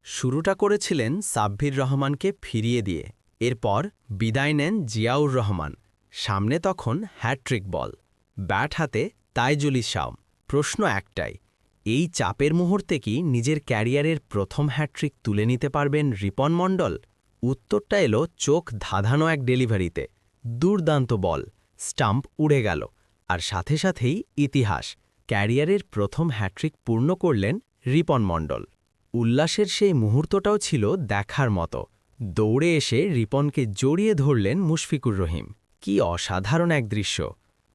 শুরুটা করেছিলেন সাব্বির রহমানকে ফিরিয়ে দিয়ে, এরপর বিদায় নেন জিয়াউর রহমান। সামনে তখন হ্যাট্রিক বল, ব্যাট হাতে তাইজুল ইসলাম। প্রশ্ন একটাই, এই চাপের মুহূর্তে কি নিজের ক্যারিয়ারের প্রথম হ্যাট্রিক তুলে নিতে পারবেন রিপন মণ্ডল? উত্তরটা এলো চোখ ধাঁধানো এক ডেলিভারিতে। দুর্দান্ত বল, স্টাম্প উড়ে গেল, আর সাথে সাথেই ইতিহাস। ক্যারিয়ারের প্রথম হ্যাট্রিক পূর্ণ করলেন রিপন মণ্ডল। উল্লাসের সেই মুহূর্তটাও ছিল দেখার মতো। দৌড়ে এসে রিপনকে জড়িয়ে ধরলেন মুশফিকুর রহিম। কি অসাধারণ এক দৃশ্য!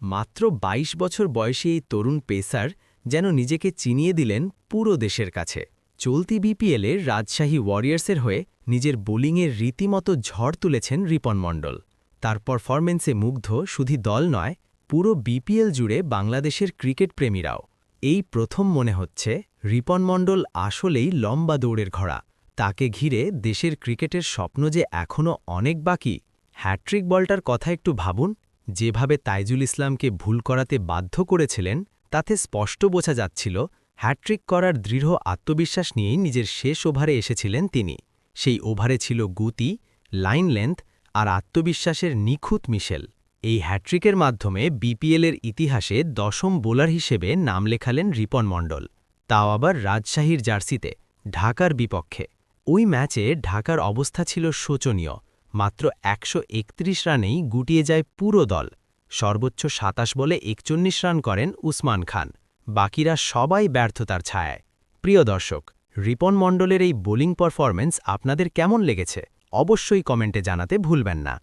মাত্র ২২ বছর বয়সী এই তরুণ পেসার যেন নিজেকে চিনিয়ে দিলেন পুরো দেশের কাছে। চলতি বিপিএলে রাজশাহী ওয়ারিয়র্সের হয়ে নিজের বোলিংয়ের রীতিমতো ঝড় তুলেছেন রিপন মণ্ডল। তার পারফরম্যান্সে মুগ্ধ শুধু দল নয়, পুরো বিপিএল জুড়ে বাংলাদেশের ক্রিকেট প্রেমীরাও। এই প্রথম মনে হচ্ছে রিপন মণ্ডল আসলেই লম্বা দৌড়ের ঘোড়া। তাকে ঘিরে দেশের ক্রিকেটের স্বপ্ন যে এখনও অনেক বাকি। হ্যাট্রিক বলটার কথা একটু ভাবুন, যেভাবে তাইজুল ইসলামকে ভুল করাতে বাধ্য করেছিলেন, তাতে স্পষ্ট বোঝা যাচ্ছিল হ্যাট্রিক করার দৃঢ় আত্মবিশ্বাস নিয়েই নিজের শেষ ওভারে এসেছিলেন তিনি। সেই ওভারে ছিল গতি, লাইন লেন্থ আর আত্মবিশ্বাসের নিখুঁত মিশেল। এই হ্যাট্রিকের মাধ্যমে বিপিএলের ইতিহাসে ১০ম বোলার হিসেবে নাম লেখালেন রিপন মণ্ডল, তাও আবার রাজশাহীর জার্সিতে, ঢাকার বিপক্ষে। ওই ম্যাচে ঢাকার অবস্থা ছিল শোচনীয়। মাত্র ১৩১ রানেই গুটিয়ে যায় পুরো দল। সর্বোচ্চ ২৭ বলে ৪১ রান করেন উসমান খান। বাকিরা সবাই ব্যর্থতার ছায়ায়। প্রিয় দর্শক, রিপন মণ্ডলের এই বোলিং পারফরম্যান্স আপনাদের কেমন লেগেছে অবশ্যই কমেন্টে জানাতে ভুলবেন না।